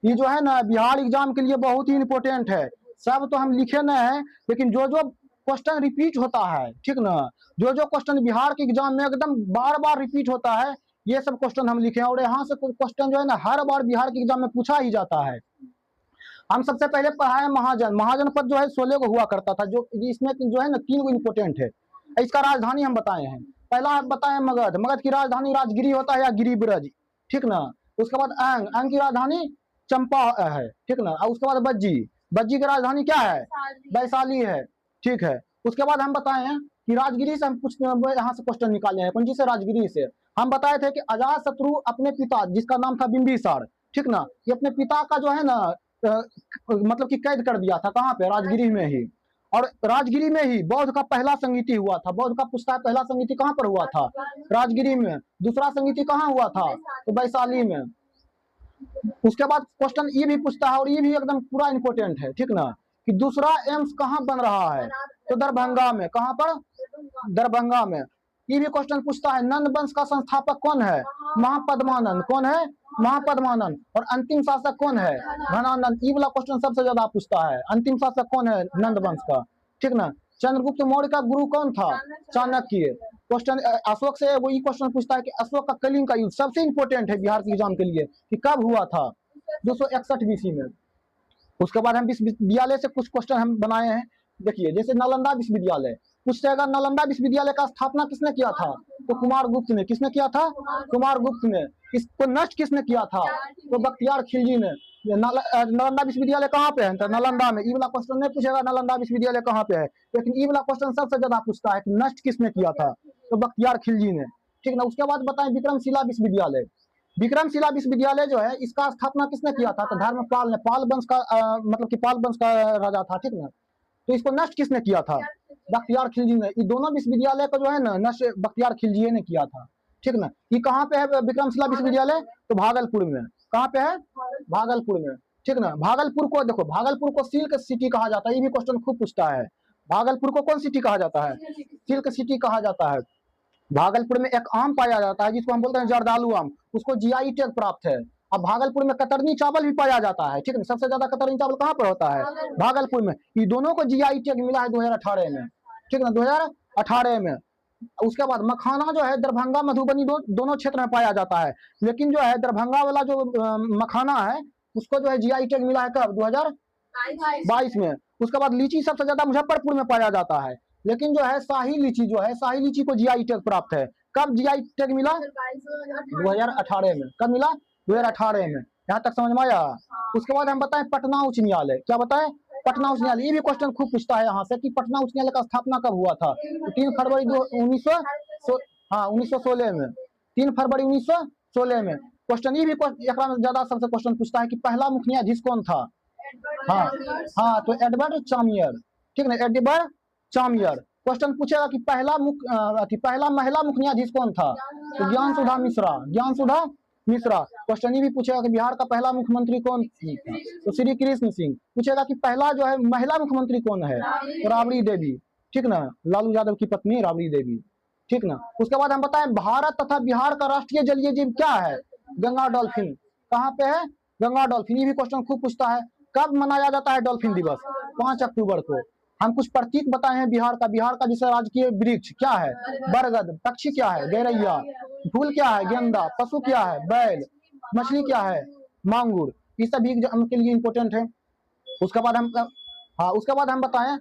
ये जो है ना बिहार एग्जाम के लिए बहुत ही इंपॉर्टेंट है। सब तो हम लिखे न है, लेकिन जो जो क्वेश्चन रिपीट होता है, ठीक ना, जो जो क्वेश्चन बिहार के एग्जाम में एकदम बार बार रिपीट होता है, ये सब क्वेश्चन हम लिखे हैं। और यहाँ से क्वेश्चन जो है ना हर बार बिहार के एग्जाम में पूछा ही जाता है। हम सबसे पहले पढ़ाए महाजन। महाजन पद जो है 16 को हुआ करता था, जो इसमें जो है ना 3 को इंपोर्टेंट है। इसका राजधानी हम बताए हैं। पहला बताए मगध। मगध की राजधानी राजगिरी होता है या गिरिब्रज, ठीक ना। उसके बाद अंग। अंग की राजधानी चंपा है, ठीक ना। और उसके बाद बज्जी। बज्जी की राजधानी क्या है? वैशाली है, ठीक है। उसके बाद हम बताए हैं कि राजगिरी से हम कुछ यहाँ से क्वेश्चन निकाले हैं। कौन सी से? राजगिरी से। हम बताए थे कि अजात शत्रु अपने पिता, जिसका नाम था बिंबिसार, ठीक ना, ये अपने पिता का जो है ना मतलब कि कैद कर दिया था। कहाँ पे? राजगिरी में ही। और राजगिरी में ही बौद्ध का पहला संगीति हुआ था। बौद्ध का पूछता है पहला संगीति कहाँ पर हुआ था? राजगिरी में। दूसरा संगीति कहाँ हुआ था? तो वैशाली में। उसके बाद क्वेश्चन ये भी पूछता है, और ये भी एकदम पूरा इंपॉर्टेंट है, ठीक ना, कि दूसरा एम्स कहाँ बन रहा है? तो दरभंगा में। कहाँ पर? दरभंगा में। ये भी क्वेश्चन पूछता है नंद वंश का संस्थापक कौन है? महापद्मानंद। कौन है? महापद्मानंद। और अंतिम शासक कौन है? घनानंद। ये वाला क्वेश्चन सबसे ज्यादा पूछता है, अंतिम शासक कौन है नंद वंश का, ठीक ना। चंद्रगुप्त मौर्य का गुरु कौन था? चाणक्य। क्वेश्चन अशोक से वही क्वेश्चन पूछता है कि अशोक का कलिंग का युद्ध सबसे इंपॉर्टेंट है बिहार के एग्जाम के लिए, कि कब हुआ था? 261 बीसी में। उसके बाद हम विश्वविद्यालय से कुछ क्वेश्चन हम बनाए हैं। देखिए, जैसे नालंदा विश्वविद्यालय पूछ जाएगा, नालंदा विश्वविद्यालय का स्थापना किसने किया था? तो कुमारगुप्त ने। किसने किया था? कुमारगुप्त ने। इसको नष्ट किसने किया था? तो बख्तियार खिलजी ने। नालंदा विश्वविद्यालय कहाँ पे है? तो नालंदा में। ये वाला क्वेश्चन नहीं पूछेगा नालंदा विश्वविद्यालय कहाँ पे है, लेकिन ये वाला क्वेश्चन सबसे ज्यादा पूछता है कि नष्ट किसने किया था? तो बख्तियार खिलजी ने, ठीक ना। उसके बाद बताएं विक्रमशिला विश्वविद्यालय। विक्रमशिला विश्वविद्यालय जो है, इसका स्थापना किसने किया था? तो धर्मपाल ने। पाल वंश का मतलब कि पाल वंश का राजा था, ठीक ना। तो इसको नष्ट किसने किया था? बख्तियार खिलजी ने। ये दोनों विश्वविद्यालय को जो है ना नष्ट बख्तियार खिलजी ने किया था, ठीक ना। ये कहाँ पे है विक्रमशिला विश्वविद्यालय? तो भागलपुर में। कहाँ पे है? भागलपुर में, ठीक ना। भागलपुर को देखो, भागलपुर को सिल्क सिटी कहा जाता है। ये भी क्वेश्चन खूब पूछता है। भागलपुर को कौन सिटी कहा जाता है? सिल्क सिटी कहा जाता है। भागलपुर में एक आम पाया जाता है जिसको हम बोलते हैं जर्दालू आम, उसको जीआई टैग प्राप्त है। अब भागलपुर में कतरनी चावल भी पाया जाता है, ठीक है। सबसे ज्यादा कतरनी चावल कहाँ पर होता है? भागलपुर में। ये दोनों को जीआई टैग मिला है 2018 में, ठीक है ना, 2018 में। उसके बाद मखाना जो है दरभंगा मधुबनी दोनों क्षेत्र में पाया जाता है, लेकिन जो है दरभंगा वाला जो मखाना है उसको जो है जीआई टैग मिला है कब? 2022 में। उसके बाद लीची सबसे ज्यादा मुजफ्फरपुर में पाया जाता है, लेकिन जो है शाही लीची जो है, शाही लीची को जीआई टैग प्राप्त है। कब जीआई टैग मिला? 2018 में। कब मिला? 2018 में। यहाँ तक समझ में आया? उसके बाद हम बताएं पटना उच्च न्यायालय। क्या बताएं? पटना उच्च न्यायालय। ये भी क्वेश्चन खूब पूछता है यहाँ से कि पटना उच्च न्यायालय का स्थापना कब हुआ था? तो 3 फरवरी 1916 में। 3 फरवरी 1916 में। क्वेश्चन ये भी ज्यादा सबसे क्वेश्चन पूछता है कि पहला मुख्य न्यायाधीश कौन था? हाँ, तो एडवर्ड चामियर, ठीक ना, एडवर्ड चामियर। क्वेश्चन पूछेगा कि पहला महिला मुख्य न्यायाधीश कौन था? तो ज्ञान सुधा मिश्रा। ज्ञान सुधा मिश्रा। क्वेश्चन ये भी पूछेगा कि बिहार का पहला मुख्यमंत्री कौन था? तो श्री कृष्ण सिंह। पूछेगा कि पहला जो है महिला मुख्यमंत्री कौन है? तो राबड़ी देवी, ठीक ना, लालू यादव की पत्नी राबड़ी देवी, ठीक ना। उसके बाद हम बताएं भारत तथा बिहार का राष्ट्रीय जलीय जीव क्या है? गंगा डॉल्फिन। कहाँ पे है? गंगा डॉल्फिन। ये भी क्वेश्चन खूब पूछता है। कब मनाया जाता है डॉल्फिन दिवस? 5 अक्टूबर को। हम कुछ प्रतीक बताए हैं बिहार का। बिहार का जैसे राजकीय वृक्ष क्या है? बरगद। पक्षी क्या है? गौरैया। फूल क्या है? गेंदा। पशु क्या है? बैल। मछली क्या है? मांगुर। ये सभी एग्जाम के लिए इंपॉर्टेंट है। उसके बाद हम बताएं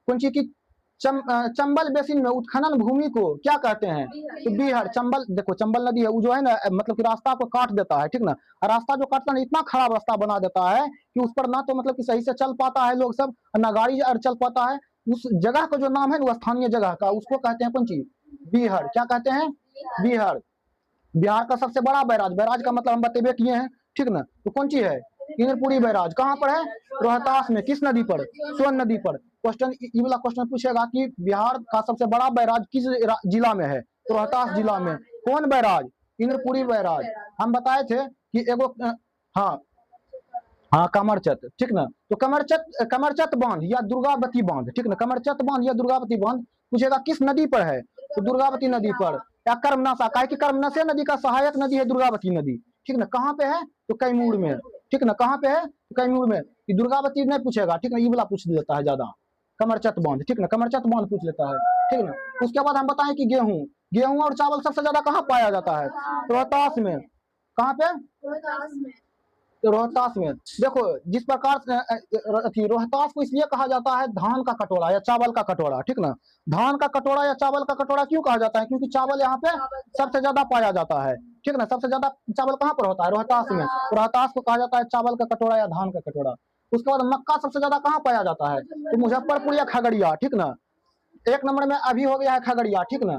कुंची की चंबल बेसिन में उत्खनन भूमि को क्या कहते हैं? तो बीहड़। चंबल देखो, चंबल नदी है वो जो है ना मतलब कि रास्ता को काट देता है, ठीक ना। रास्ता जो काटता है इतना खराब रास्ता बना देता है कि उस पर ना तो मतलब कि सही से चल पाता है लोग सब, ना गाड़ी चल पाता है। उस जगह का जो नाम है वो स्थानीय जगह का, उसको कहते हैं कौन चीज? बीहड़। क्या कहते हैं? बीहड़। बिहार का सबसे बड़ा बैराज। बैराज का मतलब हम बतेबे किए हैं, ठीक ना। तो कौन सी है? इंद्रपुरी बैराज। कहाँ पर है? रोहतास में। किस नदी पर? सोन नदी पर। क्वेश्चन ये वाला क्वेश्चन पूछेगा कि बिहार का सबसे बड़ा बैराज किस जिला में है? तो रोहतास जिला में। कौन बैराज? इंद्रपुरी बैराज। हम बताए थे कि एगो हाँ कमरचत, ठीक ना। तो कमरचत बांध या दुर्गावती बांध, ठीक ना। कमरचत बांध या दुर्गावती बांध पूछेगा किस नदी पर है? तो दुर्गावती नदी पर। या कर्मनाशा, काहे कि कर्मनाशा नदी का सहायक नदी है दुर्गावती नदी, ठीक ना। कहाँ पे है? तो कैमूर में। ठीक ना, कहाँ पे है, कैमूर में। ये दुर्गावती नहीं पूछेगा, ठीक ना, ये वाला पूछ लेता है ज्यादा, कमरचट बांध, ठीक ना, कमरचट बांध पूछ लेता है, ठीक ना। उसके बाद हम बताएं कि गेहूं, गेहूं और चावल सबसे ज्यादा कहाँ पाया जाता है, रोहतास में। कहाँ पे, रोहतास में। देखो जिस प्रकार से रोहतास को इसलिए कहा जाता है धान का कटोरा या चावल का कटोरा, ठीक ना। धान का कटोरा या चावल का कटोरा क्यों कहा जाता है, क्योंकि चावल यहाँ पे सबसे ज्यादा पाया जाता है, ठीक ना। सबसे ज्यादा चावल कहाँ पर होता है, रोहतास में। रोहतास को कहा जाता है चावल का कटोरा या धान का कटोरा। उसके बाद मक्का सबसे ज्यादा कहाँ पाया जाता है, तो मुजफ्फरपुर या खगड़िया, ठीक ना। एक नंबर में अभी हो गया है खगड़िया, ठीक ना,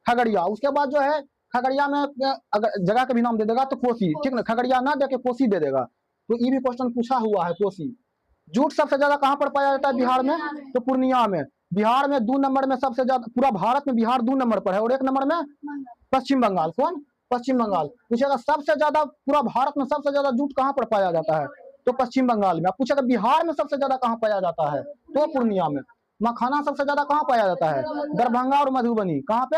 खगड़िया। उसके बाद जो है खगड़िया में अगर जगह का भी नाम दे देगा तो कोसी, ठीक ना, खगड़िया ना दे के कोसी दे देगा, तो ये भी क्वेश्चन पूछा हुआ है, कोसी। जूट सबसे ज्यादा कहाँ पर पाया जाता है, बिहार में, तो पूर्णिया में। बिहार में 2 नंबर में सबसे ज्यादा, पूरा भारत में बिहार 2 नंबर पर है, और 1 नंबर में पश्चिम बंगाल। कौन, पश्चिम बंगाल। पूछेगा सबसे ज्यादा पूरा भारत में सबसे ज्यादा जूट कहाँ पर पाया जाता है, तो पश्चिम बंगाल में। अब पूछेगा बिहार में सबसे ज्यादा कहाँ पाया जाता है, तो पूर्णिया में। मखाना सबसे ज्यादा कहाँ पाया जाता है, दरभंगा और मधुबनी। कहाँ पे,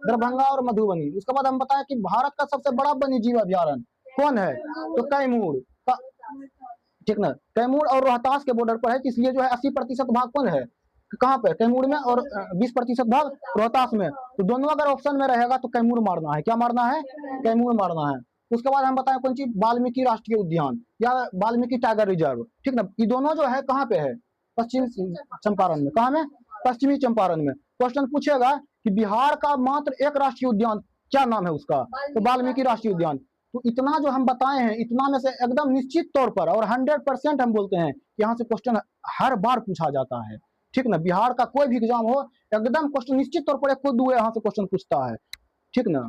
दरभंगा और मधुबनी। उसके बाद हम बताएं कि भारत का सबसे बड़ा वन्य जीव अभ्यारण्य कौन है, तो कैमूर, ठीक ना। कैमूर और रोहतास के बॉर्डर पर है, इसलिए जो है 80% भाग कौन है, कहाँ पे, कैमूर में, और 20% भाग रोहतास में। तो दोनों अगर ऑप्शन में रहेगा तो कैमूर मारना है, क्या मारना है, कैमूर मारना है। उसके बाद हम बताएं कौन सी, वाल्मीकि राष्ट्रीय उद्यान या वाल्मीकि टाइगर रिजर्व, ठीक ना। ये दोनों जो है कहाँ पे है, पश्चिम चंपारण में। कहाँ में, पश्चिमी चंपारण में। क्वेश्चन पूछेगा कि बिहार का मात्र एक राष्ट्रीय उद्यान क्या नाम है उसका, तो वाल्मीकि राष्ट्रीय उद्यान। तो इतना जो हम बताए हैं, इतना में से एकदम निश्चित तौर पर और 100% हम बोलते हैं कि यहाँ से क्वेश्चन हर बार पूछा जाता है, ठीक ना। बिहार का कोई भी एग्जाम हो, एकदम क्वेश्चन निश्चित तौर पर 1 को 2 यहाँ से क्वेश्चन पूछता है, ठीक ना।